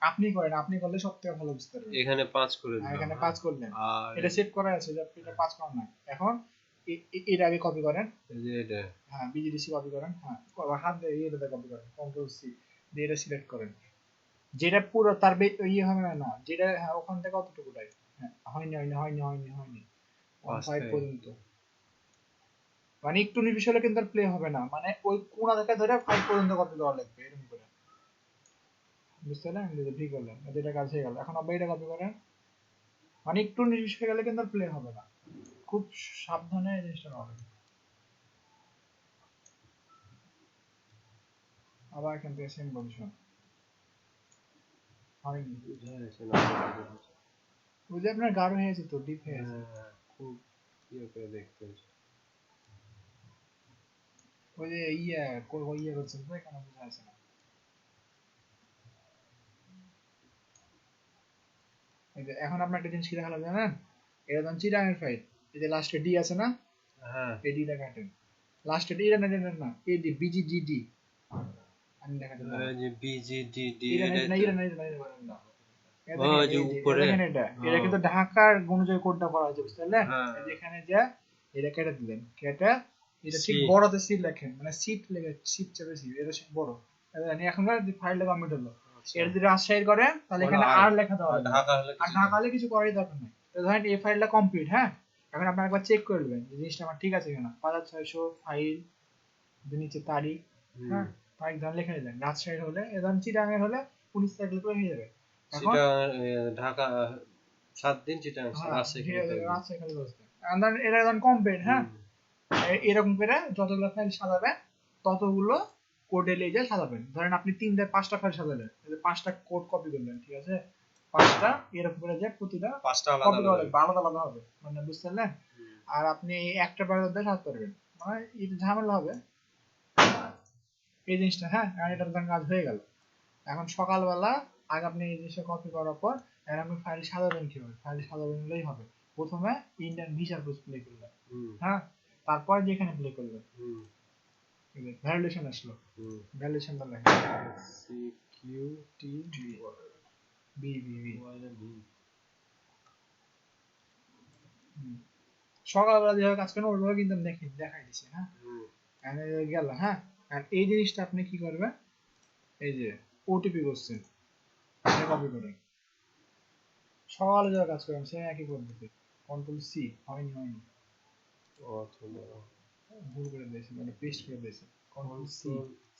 আপনি করেন, আপনি করলে সবথেকে ভালো বুঝতে পারবেন। এখানে 5 করে আর দিলাম, এখানে হ্যাঁ। 5 করলেন, আর এটা সেট করা আছে যে আপনি এটা 5 করেন না। এখন এর আগে কপি করেন, এই যে এটা হ্যাঁ বিজিডিসি কপি করেন, হ্যাঁ আবার হাত দিয়ে এটা কপি করেন, কন্ট্রোল সি দিয়ে এটা সিলেক্ট করেন। যেটা পুরো তার ইয়ে হবে না, যেটা হ্যাঁ ওখান থেকে অতটুকুটাই, হ্যাঁ হয়নি 5 5টায় পর্যন্ত। মানে একটু নির্বিষ হলে কিন্তু আর প্লে হবে না, মানে ওই কোণা থেকে ধরে 5 পর্যন্ত কপি দেওয়া লাগবে এরকম করে, বুঝতে পারলেন? যে ঠিক করলেন, এটা কাজ হয়ে গেল। এখন আবার এটা কপি করেন, মানে একটু নির্বিষ হয়ে গেলে কিন্তু আর প্লে হবে না, খুব সাবধানে এই জিনিসটা করা হবে। আবার এখান থেকে সেম পজিশন, হয়নি, বুঝা যাচ্ছে না। ওই যে আপনার গাঢ় হয়ে গেছে তো, ডিপ হয়ে গেছে। হ্যাঁ, খুব ইয়ে করে দেখতে হচ্ছে। ওই যে ইয়ে করছেন তো, এখানে বোঝা যাচ্ছে না। এই যে এখন আপনার একটা জিনিস কি দেখালাম জানেন, এটা যখন চিরাঙের ফাইল, এই যে লাস্টে ডি আছে না, হ্যাঁ, এই ডিটা কাটেন, লাস্টে ডি এটা না এডি বিজিডিডি, আমি দেখাতে পারবো এই যে বিজিডিডি এটা এটাই না তো। এটা না এটা না এটা না, এটা ও, দেখেন যে এই যে এটা উপরে। দেখেন, এটা ও, কিন্তু ঢাকার অনুযায়ী কোডটা করা হয়েছে, বুঝতে পারলেন? হ্যাঁ, এই যে এখানে যা এটা কেটে দিলেন, কেটে এটা ঠিক সি। বড়তে সিট লেখেন, মানে সিট লেখে, সিট চেপে সিট, এটা বড়। এখনকার ফাইলটা কমপ্লিট হলো। আচ্ছা, এটা যদি রাজশাহী করেন তাহলে ওটা এখানে আর আর লেখা দেওয়া আর লাগবে, ঢাকা হলে আর কিছু ঢাকা না। হলে কিছু করারই দরকার নেই। তো ধরেন এই ফাইলটা কমপ্লিট, হ্যাঁ। এখন আপনি একবার চেক করে নেবেন যে জিনিসটা আমার ঠিক আছে কিনা, 5600 ফাইল, নিচে তারিখ, হুম। হ্যাঁ তারিখ ধরে লিখে দিলেন। রাজশাহীর হলে ধরেন চিটাগাংয়ের হলে 19 তারিখ লিখলে হয়ে যাবে। এখন চিটাগাং, ঢাকা 7 দিন, চিটাগাং হ্যাঁ রাজশাহী খালি কয়েকদিন। রাজশাহী খালি বসতে, এটা ধরেন কমপ্লিট, হ্যাঁ। হুম, এরকম করে যতগুলো ফাইল সাজাবেন ততগুলো কোডে লিয়ে যায় সাজাবেন। ধরেন আপনি 5টা ফাইল সাজালেন, 5টা কোড কপি করলেন, ঠিক আছে, 5টা এরকম করে যে প্রতিটা 5টা আলাদা কপি করা আলাদা। লাগবে, আলাদা আলাদা হবে, মানে বুঝতে পারলেন? হুম, আর আপনি একটা ব্রাউজার দিয়ে সাজাতে পারবেন, মানে এটা ঝামেলা হবে এই জিনিসটা, হ্যাঁ। আর এটা ধরেন কাজ হয়ে গেল। এখন সকালবেলা আগে আপনি এই জিনিসটা কপি করার পর এখন আপনি ফাইল সাজাবেন কিভাবে, ফাইল সাজাবেন হলেই হবে। প্রথমে ইন্ডিয়ান ভিসা প্লে করলেন, হুম, হ্যাঁ, তারপর যেখানে প্লে করলেন হুম, ভ্যালিডেশন আসলো, হুম। ভ্যালিডেশনটা লেখেন সিকিউটি টি বি বি বি। সকালবেলা যেভাবে কাজ করেন ওইভাবে কিন্তু আমি দেখাই দিছি, হ্যাঁ। হুম। এখানে গেল, হ্যাঁ। আর এই জিনিসটা আপনি কি করবেন, এই যে ওটিপি করছেন, এটা কপি করেন, সকালে যারা কাজ করেন সে একই পদ্ধতি, কন্ট্রোল সি, হয়নি অথবা ভুল করে দিয়েছে, মানে পেস্ট করে দিয়েছে, control C,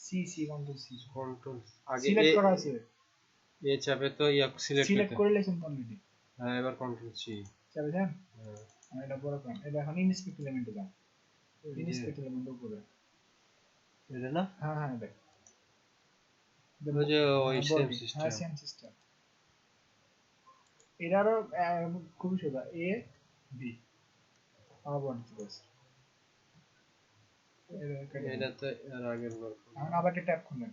control control C control আগে সিলেক্ট করা আছে, এ চাপে তো সিলেক্ট সিলেক্ট করতে। করে লেছেন অলরেডি, হ্যাঁ, এবার কন্ট্রোল সি। চাইছেন। হ্যাঁ, এটা বড় করেন, এটা এখন ইনস্পেক্ট এলিমেন্টে যান, এই যে ইনস্পেক্ট এলিমেন্ট উপরে, এটা না, হ্যাঁ হ্যাঁ এটা ওই যে ওই হ্যাঁ সেম বডি, হ্যাঁ সিস্টেম। Same system. এটারও খুবই সোজা, এ বি আমার বডি চয়েস, এটা কেটে দেন। এটা তো এর আগের বার এখন আবার একটা ট্যাব খুললেন,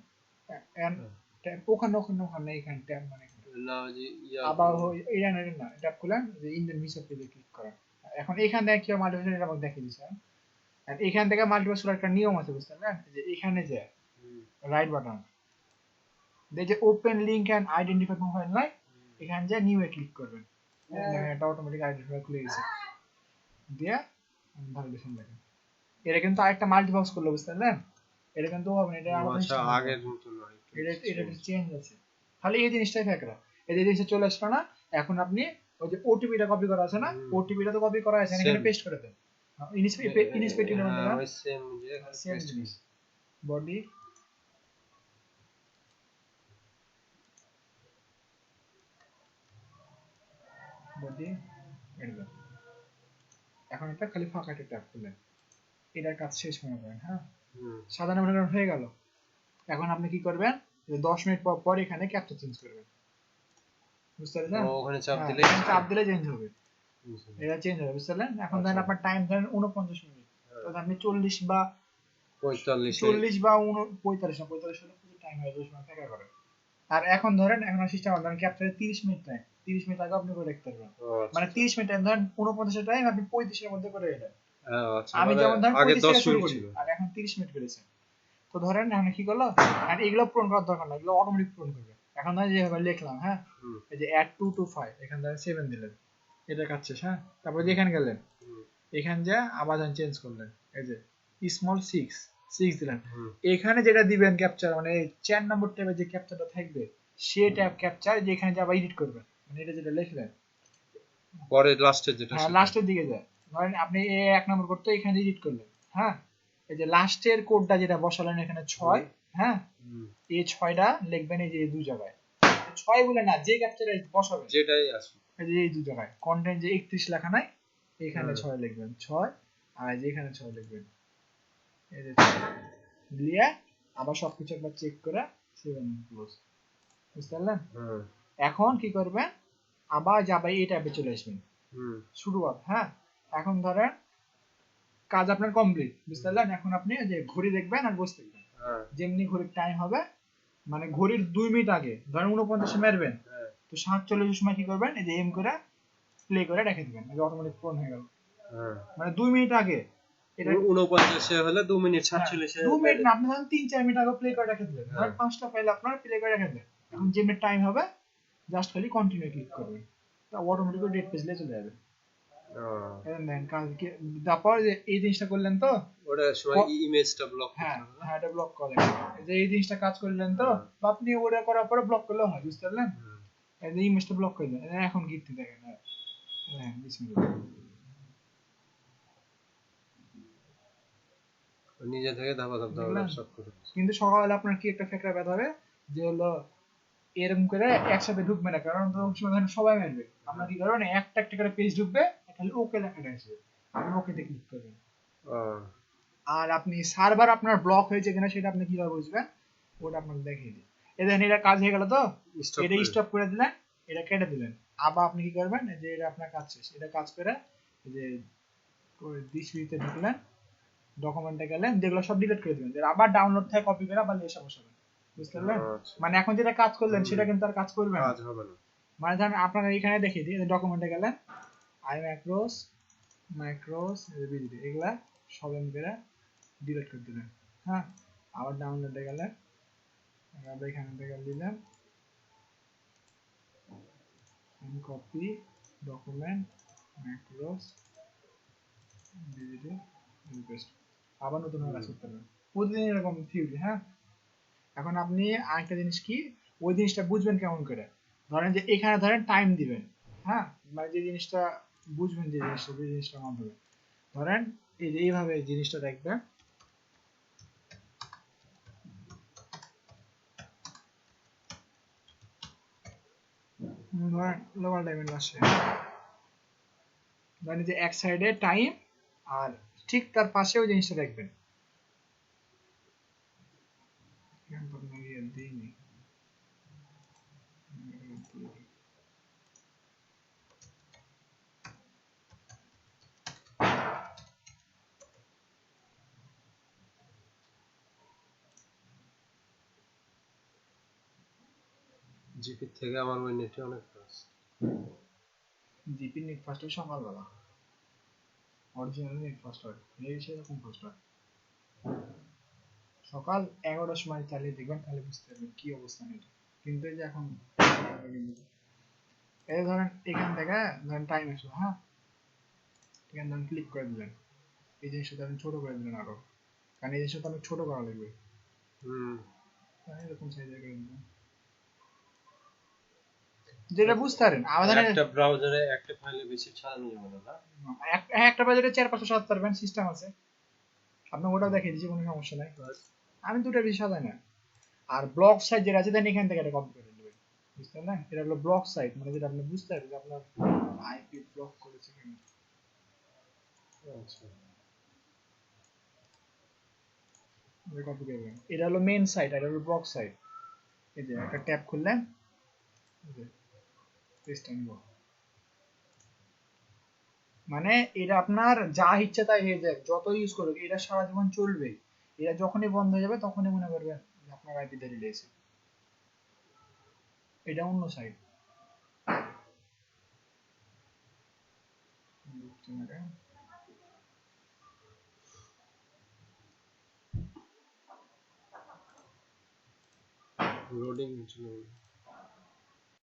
এন্ড ট্যাব ওখানে এখানে ট্যাব মানে না, ওই যে ইয়া আবার এটা না ট্যাব খুলেন, যে ইন্ডিয়ান ভিসা পেজে ক্লিক করেন। এখন এখান থেকে কি মাল্টিভার্সন, এটা আমাকে দেখিয়ে দিচ্ছেন। আর এখান থেকে মাল্টিভার্সন একটা নিয়ম আছে, বুঝতে পারলেন? যে এখানে যে হুম, রাইট বাটন দিয়ে যে open link and identify profile নাই, এখানে যে নিউ এ ক্লিক করবেন, দেখেন এটা অটোমেটিক আইডেন্টিফাই খুলে গেছে, দিয়ে ভ্যালিডেশন দেখেন। এটা কিন্তু আরেকটা মাল্টিবক্স করলো, বুঝতে পারলেন? এটা কিন্তু হবে না, এটা আলাদা আচ্ছা, সিস্টেম হবে। আগের মতো নয়, একটু এটা চেঞ্জ। চেঞ্জ আছে, খালি এই জিনিসটাই থাকলো, এই যে জিনিসটা চলে আসলো না। এখন আপনি ওই যে ওটিপিটা কপি করা আছে না, ওটিপিটা তো কপি করা আছে, এখানে সেম। পেস্ট করে দেন, ইনস্পেক্ট এলিমেন্টে হ্যাঁ, যান, ওই সেম যে সেম পেস্ট জিনিস, করে। বডি বডি এটা, এখন একটা খালি ফাঁকা একটা ট্যাব খুললেন, এটার কাজ শেষ মনে করেন, হ্যাঁ। হুম, সাধারণ মনে করেন হয়ে গেল। এখন আপনি কি করবেন, যে 10 মিনিট পর পর এখানে ক্যাপচা চেঞ্জ করবেন, বুঝতে পারছেন? ওখানে চাপ হ্যাঁ দিলে এখানে চাপ দিলে চেঞ্জ হবে, বুঝলাম। এটা চেঞ্জ হবে, বুঝতে পারলেন? এখন ধরেন আচ্ছা, আপনার টাইম ধরেন 49 মিনিট, তো হ্যাঁ, আপনি 40 বা 45-এ 40 বা 45 হলে কিছু টাইম হয় 2 মিনিট থেকে করে। আর এখন ধরেন এখন সিস্টেম ধরেন ক্যাপচারে 30 মিনিট টাইম, 30 মিনিট আগে আপনি করে দেখতে পারবেন, ও আচ্ছা মানে আচ্ছা। 30 মিনিট টাইম ধরেন 49 টাইম আপনি 35 এর মধ্যে করে দেন। হ্যাঁ, আচ্ছা, আমি মানে যেমন ধরেন আগে 35 10 থেকে শুরু মিনিট করি ছিল। আর এখন 30 মিনিট করেছে। তো ধরেন এখন কি করলো, আর এগুলো পূরণ করার দরকার না, এগুলো অটোমেটিক পূরণ করবে। এখন ধরেন যেভাবে লিখলাম, হ্যাঁ, হুম এই যে add 2 to 5 এখান ধরেন 7 দিলেন, এটা কাজ শেষ, হ্যাঁ। তারপর যেখানে গেলেন, হুম এখান যা আবার চেঞ্জ করলেন, এই যে স্মল 6 দিলেন। হুম এখানে যেটা দিবেন ক্যাপচার, মানে 4 নম্বর ট্যাবে যে ক্যাপচারটা থাকবে সে ট্যাব ক্যাপচার, যেখানে যে আবার এডিট করবেন, মানে এটা যেটা লিখলেন, পরে লাস্টে যেটা হ্যাঁ সেটা লাস্টের দিকে যায়। ধরেন আপনি এক নম্বর করতে এখানে এডিট করলেন, হ্যাঁ, এই যে লাস্টের কোডটা যেটা বসালেন এখানে 6, হ্যাঁ, হুম এই 6টা লিখবেন এই যে এই দুই জায়গায়, 6 বলে না, যে ক্যাপচারে বসাবেন যেটাই আছে এই যে এই দুই জায়গায় কন্টেন্ট যে 31 লেখা নাই, এখানে হ্যাঁ 6 লিখবেন 6, আর এই যে এখানে 6 লিখবেন, এই যে 6 দিয়ে আবার সবকিছু একবার চেক করে 7 ক্লোজ, বুঝতে পারলেন? হ্যাঁ এখন কি করবেন, আবার যাবে এই ট্যাবে চলে আসবেন, হুম শুরুয়াত, হ্যাঁ। এখন ধরেন কাজ আপনার কমপ্লিট, বুঝতে পারলেন? এখন আপনি যে ঘড়ি দেখবেন আর বসে থাকবেন, হ্যাঁ যেমনি ঘড়ির টাইম হবে, মানে ঘড়ির 2 মিনিট আগে ধরেন 49 মারবেন, হ্যাঁ তো 47 সময় কি করবেন, এই যে এম করে প্লে করে রেখে দিবেন, এই যে অটোমেটিক পূরণ হয়ে গেল, হ্যাঁ মানে 2 মিনিট আগে এটা, 49 হলে 2 মিনিট হ্যাঁ 47 2 মিনিট মেরে না, আপনি ধরেন 3-4 মিনিট আগে প্লে করে রেখে দিলেন, হ্যাঁ ধরেন 5টা ফাইল আপনার প্লে করে রেখে দিলেন, এখন যেমনি টাইম হবে জাস্ট খালি কন্টিনিউ ক্লিক করবেন, তা অটোমেটিক ডেট পেজে চলে যাবে। এখন দেখেন কালকে, তারপর যে এই জিনিসটা করলেন তো, ওটার সময় ইমেজটা ব্লক হ্যাঁ করতে হবে না? হ্যাঁ এটা ব্লক করে, এই যে এই জিনিসটা কাজ করলেন তো, হ্যাঁ বা আপনি ওটা করার পরে ব্লক করলেও হয়, বুঝতে পারলেন? হুম। এই যে ইমেজটা ব্লক করে দেন, এখন গিফট দেখেন, হ্যাঁ হ্যাঁ বিসমিল্লাহ, নিজে থেকে ধাপা ধাপ ধাপা দেখলেন? ধাপ সব করে দিচ্ছে। কিন্তু সকালবেলা আপনার কি একটা ফেকরা ব্যথা হবে, যে হলো এরকম করে একসাথে ঢুকবে না, কারণ তো ওই সময় ধরেন সবাই মারবে, আমরা কি করবেন, একটা একটা করে পেজ ঢুকবে, খালি ওকে লেখাটা আসবে, আপনি ওকেতে ক্লিক করবেন। আহ, আর আপনি সার্ভার আপনার ব্লক হয়েছে কিনা সেটা আপনি কিভাবে বুঝবেন, ওটা আপনাকে দেখিয়ে দিই। এই দেখেন এটা কাজ হয়ে গেল তো, স্টপ এটা করে স্টপ করে দিলেন, এটা কেটে দিলেন, আবার আপনি কি করবেন, এই যে এটা আপনার কাজ শেষ, এটা কাজ করে এই যে ডিসপ্লেতে ঢুকলেন, ডকুমেন্টে গেলেন, যেগুলো সব ডিলিট করে দিবেন, আবার ডাউনলোড থেকে কপি করে আবার এসে বসাবেন, বুঝতে পারলেন? আচ্ছা মানে এখন যেটা কাজ করলেন হুম, সেটা কিন্তু আর কাজ করবে না, কাজ হবে না মানে ধরেন আপনারা এখানে দেখিয়ে দিই, ডকুমেন্টে গেলেন, আই ম্যাক্রোস ম্যাক্রোস বিজিবি এগুলা সব এম করে ডিলিট করে দিলেন, হ্যাঁ। আবার ডাউনলোডে গেলেন, আবার এখানে থেকে দিলেন কপি ডকুমেন্ট ম্যাক্রোস বিজিবি পেস্ট, আবার নতুন করে কাজ হুম, করতে পারবেন প্রতিদিন এরকম থিওরি, হ্যাঁ। এখন আপনি আরেকটা জিনিস কি, ওই জিনিসটা বুঝবেন কেমন করে, ধরেন যে এখানে ধরেন টাইম দিবেন, হ্যাঁ, মানে যে জিনিসটা বুঝবেন, যে জিনিসটার মাধ্যমে ধরেন এই যে এইভাবে এই জিনিসটা দেখবেন, ধরেন লোকাল টাইমের লাস্টে, ধরেন যে এক সাইডে টাইম আর ঠিক তার পাশে ওই জিনিসটা দেখবেন, দিইনি জিপি থেকে আমার ওই নেটে অনেক কাজ জিপি নেট ফার্স্ট হয় সকালবেলা, অরিজিনাল নেট ফার্স্ট হয়, এই সেরকম ফার্স্ট হয় সকাল 11টার সময় চালিয়ে দেখবেন, তাহলে বুঝতে পারবেন কি অবস্থা নেট। কিন্তু এই যে এখন এই ধরেন এখান থেকে ধরেন টাইম আসলো, হ্যাঁ, এখানে ধরেন ক্লিক করে দিলেন, এই জিনিসটা ধরেন ছোট করে দিলেন আরো, কারণ এই জিনিসটা তো অনেক ছোট করা লাগবে, হুম তাই এরকম সাইজে করে দিলেন, যেটা বুঝতে পারেন আমাদের একটা ব্রাউজারে একটা ফাইলে বেশি চালানো যাবে না না একটা বাজারে 4-500 সাজাতে পারবেন, সিস্টেম আছে, আপনি ওটা দেখিয়ে দিচ্ছি, কোনো সমস্যা নাই, আমি দুটো বেশি সাজাই না। আর ব্লক সাইট যেটা আছে দেন এখান থেকে এটা কপি করে নেবেন, বুঝতে পারলেন? এটা হলো ব্লক সাইট, মানে যেটা আপনি বুঝতে পারবেন যে আপনার আইপি ব্লক করেছে কিনা, আচ্ছা এটা কপি করবেন। এটা হলো মেইন সাইট, এটা হলো ব্লক সাইট, এই যে একটা ট্যাব খুললেন, এই যে পেস্ট নিব, মানে এটা আপনার যা ইচ্ছা তাই হয়ে যায়, যত ইউজ করুক এটা সারা জীবন চলবে, এটা যখনই বন্ধ হয়ে যাবে তখনই মনে করবেন যে আপনার আইপি তে রিলেছে, এটা অন্য সাইট, লোডিং ছিল